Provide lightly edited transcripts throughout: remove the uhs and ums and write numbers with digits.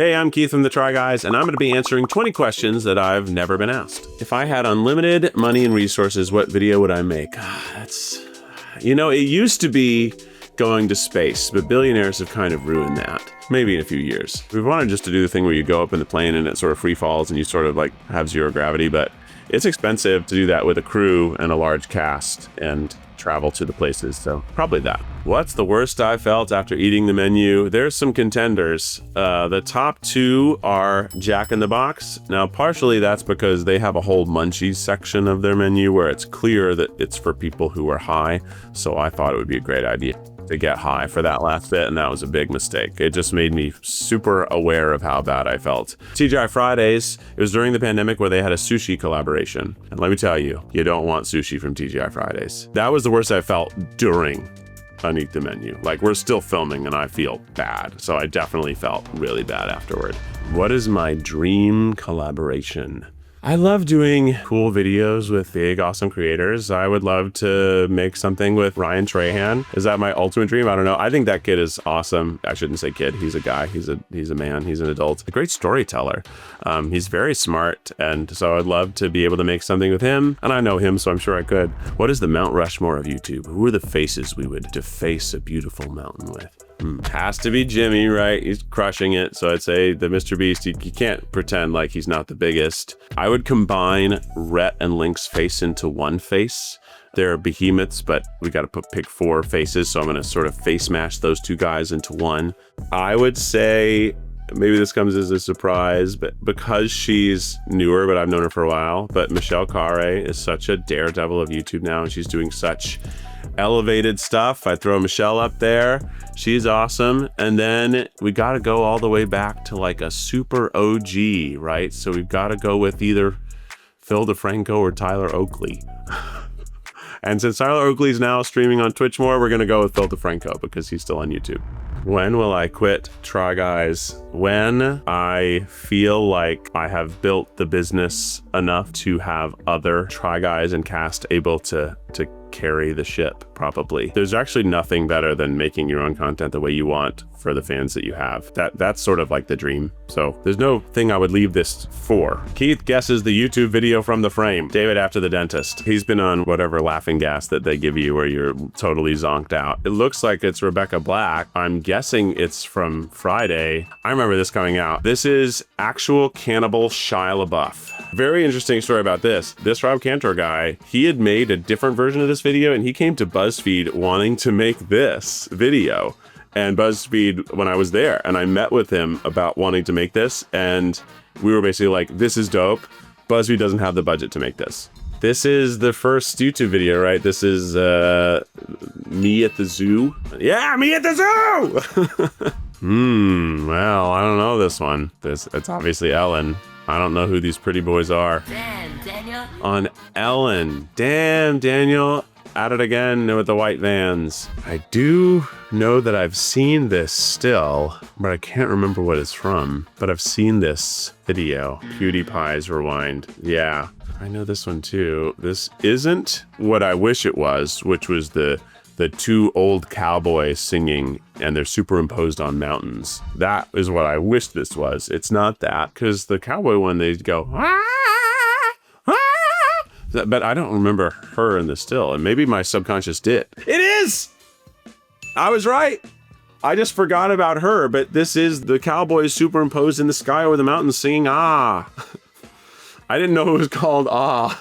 Hey, I'm Keith from the Try Guys, and I'm going to be answering 20 questions that I've never been asked. If I had unlimited money and resources, what video would I make? You know, it used to be going to space, but billionaires have kind of ruined that. Maybe in a few years. We wanted just to do the thing where you go up in the plane and it sort of free falls and you sort of like have zero gravity, but it's expensive to do that with a crew and a large cast and travel to the places, so probably that. What's the worst I felt after eating the menu? There's some contenders. The top two are Jack in the Box. Now, partially that's because they have a whole munchies section of their menu where it's clear that it's for people who are high, so I thought it would be a great idea to get high for that last bit, and that was a big mistake. It just made me super aware of how bad I felt. TGI Fridays, it was during the pandemic where they had a sushi collaboration. And let me tell you, you don't want sushi from TGI Fridays. That was the worst I felt during Uneat the Menu. Like, we're still filming and I feel bad. So I definitely felt really bad afterward. What is my dream collaboration? I love doing cool videos with big, awesome creators. I would love to make something with Ryan Trahan. Is that my ultimate dream? I don't know. I think that kid is awesome. I shouldn't say kid. He's a guy. He's a man. He's an adult. A great storyteller. He's very smart. And so I'd love to be able to make something with him. And I know him, so I'm sure I could. What is the Mount Rushmore of YouTube? Who are the faces we would deface a beautiful mountain with? Has to be Jimmy, right? He's crushing it. So I'd say the Mr. Beast, you can't pretend like he's not the biggest. I would combine Rhett and Link's face into one face. They're behemoths, but we got to pick 4 faces. So I'm going to sort of face mash those 2 guys into one. I would say, maybe this comes as a surprise, but because she's newer, but I've known her for a while, but Michelle Khare is such a daredevil of YouTube now, and she's doing such elevated stuff. I throw Michelle up there. She's awesome. And then we got to go all the way back to like a super OG, right? So we've got to go with either Phil DeFranco or Tyler Oakley. And since Tyler Oakley's now streaming on Twitch more, we're going to go with Phil DeFranco because he's still on YouTube. When will I quit Try Guys? When I feel like I have built the business enough to have other Try Guys and cast able to carry the ship, probably. There's actually nothing better than making your own content the way you want for the fans that you have. That's sort of like the dream. So there's no thing I would leave this for. Keith guesses the YouTube video from the frame. David after the dentist. He's been on whatever laughing gas that they give you where you're totally zonked out. It looks like it's Rebecca Black. I'm guessing it's from Friday. I remember this coming out. This is actual cannibal Shia LaBeouf. Very interesting story about this. This Rob Cantor guy, he had made a different version of this video and he came to BuzzFeed wanting to make this video. And BuzzFeed, when I was there, and I met with him about wanting to make this, and we were basically like, this is dope. BuzzFeed doesn't have the budget to make this. This is the first YouTube video, right? This is me at the zoo. Yeah, me at the zoo! Well, I don't know this one. It's obviously Ellen. I don't know who these pretty boys are. Damn, Daniel. On Ellen. Damn, Daniel. At it again with the white vans. I do know that I've seen this still, but I can't remember what it's from. But I've seen this video. PewDiePie's Rewind. Yeah, I know this one too. This isn't what I wish it was, which was the 2 old cowboys singing and they're superimposed on mountains. That is what I wish this was. It's not that, because the cowboy one, they go, but I don't remember her in the still, and maybe my subconscious did. It is! I was right. I just forgot about her, but this is the cowboys superimposed in the sky over the mountains singing ah. I didn't know it was called ah.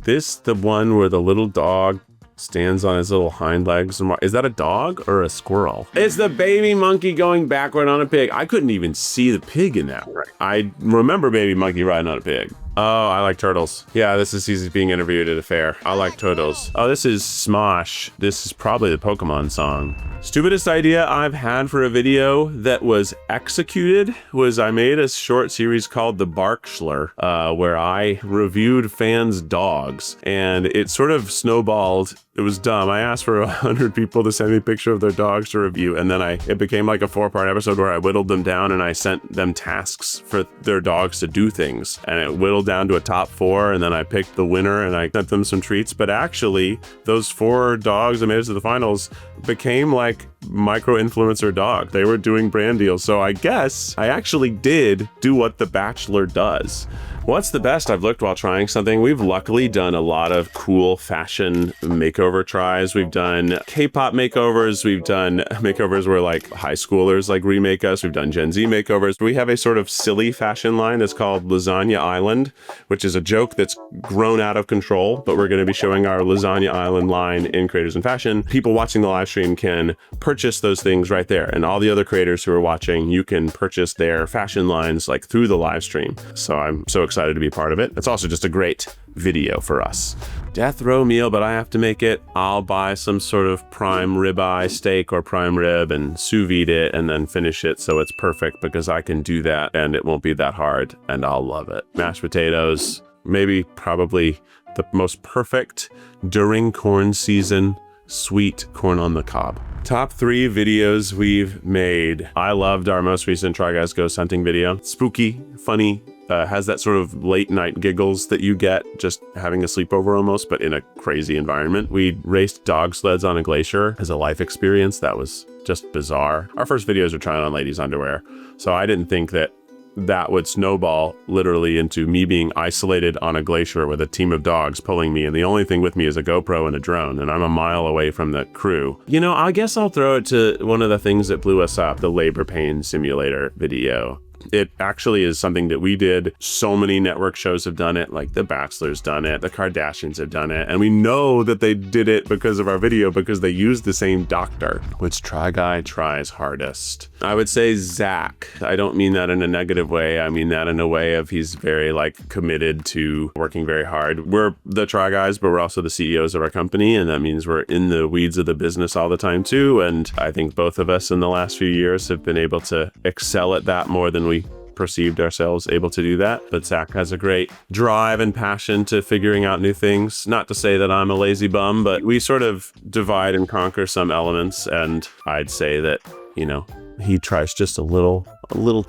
This, the one where the little dog stands on his little hind legs. Is that a dog or a squirrel? It's the baby monkey going backward on a pig. I couldn't even see the pig in that. Right. I remember baby monkey riding on a pig. Oh, I like turtles. Yeah, this is he's being interviewed at a fair. I like turtles. Oh, this is Smosh. This is probably the Pokemon song. Stupidest idea I've had for a video that was executed was I made a short series called The Barkschler, where I reviewed fans' dogs, and it sort of snowballed it was dumb. I asked for 100 people to send me a picture of their dogs to review, and then it became like a 4-part episode where I whittled them down and I sent them tasks for their dogs to do things. And it whittled down to a top 4, and then I picked the winner and I sent them some treats. But actually, those 4 dogs that made it to the finals became like micro-influencer dog. They were doing brand deals. So I guess I actually did do what The Bachelor does. What's the best I've looked while trying something? We've luckily done a lot of cool fashion makeover tries. We've done K-pop makeovers. We've done makeovers where like high schoolers like remake us. We've done Gen Z makeovers. We have a sort of silly fashion line that's called Lasagna Island, which is a joke that's grown out of control, but we're going to be showing our Lasagna Island line in Creators in Fashion. People watching the live stream can purchase those things right there. And all the other creators who are watching, you can purchase their fashion lines like through the live stream. So I'm so excited to be part of it. It's also just a great video for us. Death row meal, but I have to make it. I'll buy some sort of prime ribeye steak or prime rib and sous vide it and then finish it so it's perfect, because I can do that and it won't be that hard and I'll love it. Mashed potatoes, probably the most perfect during corn season, sweet corn on the cob. Top 3 videos we've made. I loved our most recent Try Guys Ghost Hunting video. Spooky, funny, has that sort of late night giggles that you get just having a sleepover almost, but in a crazy environment. We raced dog sleds on a glacier as a life experience. That was just bizarre. Our first videos were trying on ladies' underwear, so I didn't think that would snowball literally into me being isolated on a glacier with a team of dogs pulling me, and the only thing with me is a GoPro and a drone, and I'm a mile away from the crew. You know, I guess I'll throw it to one of the things that blew us up, the labor pain simulator video. It actually is something that we did. So many network shows have done it, like The Bachelor's done it, the Kardashians have done it, and we know that they did it because of our video, because they used the same doctor. Which Try Guy tries hardest? I would say Zach. I don't mean that in a negative way. I mean that in a way of he's very committed to working very hard. We're the Try Guys, but we're also the CEOs of our company, and that means we're in the weeds of the business all the time too. And I think both of us in the last few years have been able to excel at that more than we perceived ourselves able to do that. But Zach has a great drive and passion to figuring out new things. Not to say that I'm a lazy bum, but we sort of divide and conquer some elements, and I'd say that, he tries just a little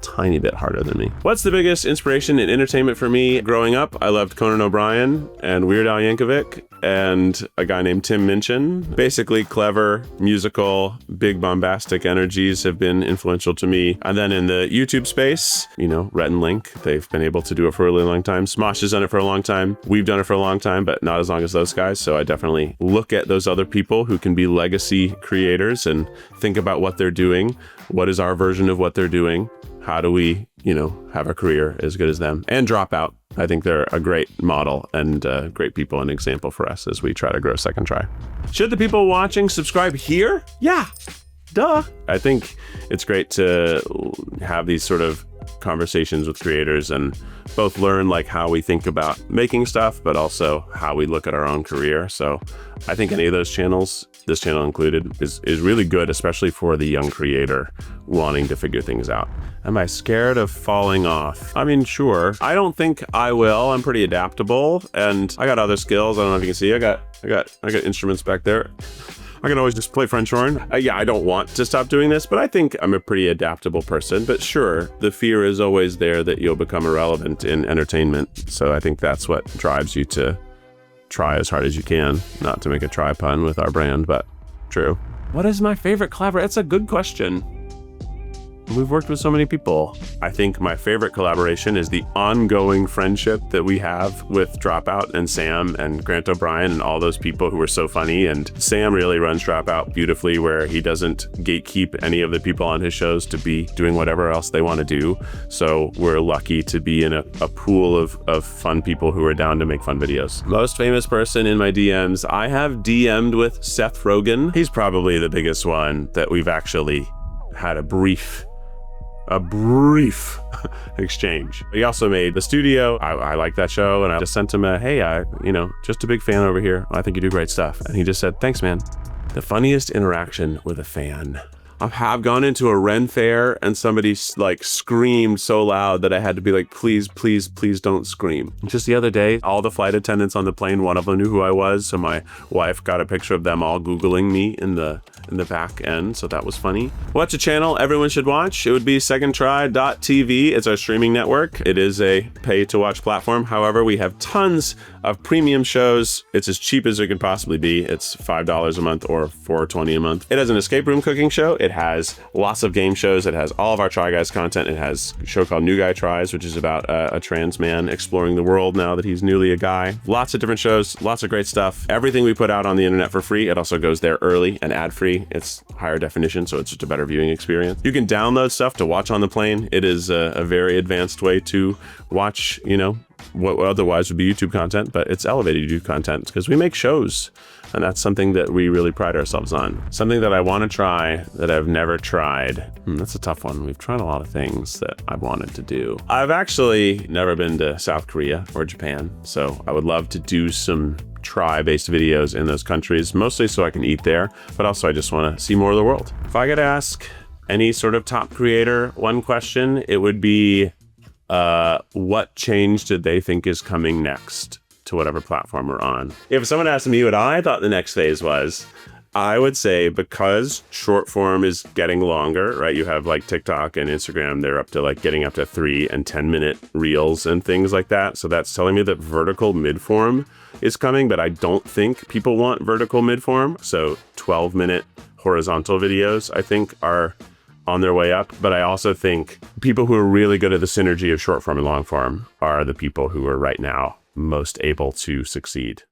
tiny bit harder than me. What's the biggest inspiration in entertainment for me? Growing up, I loved Conan O'Brien and Weird Al Yankovic and a guy named Tim Minchin. Basically clever, musical, big bombastic energies have been influential to me. And then in the YouTube space, Rhett and Link, they've been able to do it for a really long time. Smosh has done it for a long time. We've done it for a long time, but not as long as those guys. So I definitely look at those other people who can be legacy creators and think about what they're doing. What is our version of what they're doing? How do we, have a career as good as them? And Dropout. I think they're a great model and great people and example for us as we try to grow Second Try. Should the people watching subscribe here? Yeah, duh. I think it's great to have these sort of conversations with creators and both learn how we think about making stuff, but also how we look at our own career. So I think any of those channels, this channel included, is really good, especially for the young creator wanting to figure things out. Am I scared of falling off? I mean, sure. I don't think I will. I'm pretty adaptable, and I got other skills. I don't know if you can see. I got instruments back there. I can always just play French horn. Yeah, I don't want to stop doing this, but I think I'm a pretty adaptable person. But sure, the fear is always there that you'll become irrelevant in entertainment. So I think that's what drives you to try as hard as you can. Not to make a try pun with our brand, but true. What is my favorite collaboration? That's a good question. We've worked with so many people. I think my favorite collaboration is the ongoing friendship that we have with Dropout and Sam and Grant O'Brien and all those people who are so funny. And Sam really runs Dropout beautifully, where he doesn't gatekeep any of the people on his shows to be doing whatever else they want to do. So we're lucky to be in a pool of fun people who are down to make fun videos. Most famous person in my DMs, I have DM'd with Seth Rogen. He's probably the biggest one that we've actually had a brief exchange. He also made The Studio. I like that show, and I just sent him hey, just a big fan over here. I think you do great stuff. And he just said, thanks, man. The funniest interaction with a fan. I have gone into a Ren fair and somebody like screamed so loud that I had to be like, please, please, please don't scream. Just the other day, all the flight attendants on the plane, one of them knew who I was. So my wife got a picture of them all Googling me in the back end. So that was funny. Watch a channel everyone should watch. It would be secondtry.tv. It's our streaming network. It is a pay to watch platform. However, we have tons of premium shows. It's as cheap as it can possibly be. It's $5 a month or $4.20 a month. It has an escape room cooking show. It has lots of game shows. It has all of our Try Guys content. It has a show called New Guy Tries, which is about a trans man exploring the world now that he's newly a guy. Lots of different shows, lots of great stuff. Everything we put out on the internet for free. It also goes there early and ad-free. It's higher definition, so it's just a better viewing experience. You can download stuff to watch on the plane. It is a very advanced way to watch, what otherwise would be YouTube content, but it's elevated YouTube content because we make shows, and that's something that we really pride ourselves on. Something that I want to try that I've never tried. That's a tough one. We've tried a lot of things that I've wanted to do. I've actually never been to South Korea or Japan, so I would love to do some try-based videos in those countries, mostly so I can eat there, but also I just want to see more of the world. If I could ask any sort of top creator one question, it would be, what change did they think is coming next to whatever platform we're on? If someone asked me what I thought the next phase was, I would say because short form is getting longer, right? You have like TikTok and Instagram, they're up to like getting up to 3 and 10-minute reels and things like that. So that's telling me that vertical mid-form is coming, but I don't think people want vertical mid-form. So 12-minute horizontal videos, I think, are on their way up. But I also think people who are really good at the synergy of short form and long form are the people who are right now most able to succeed.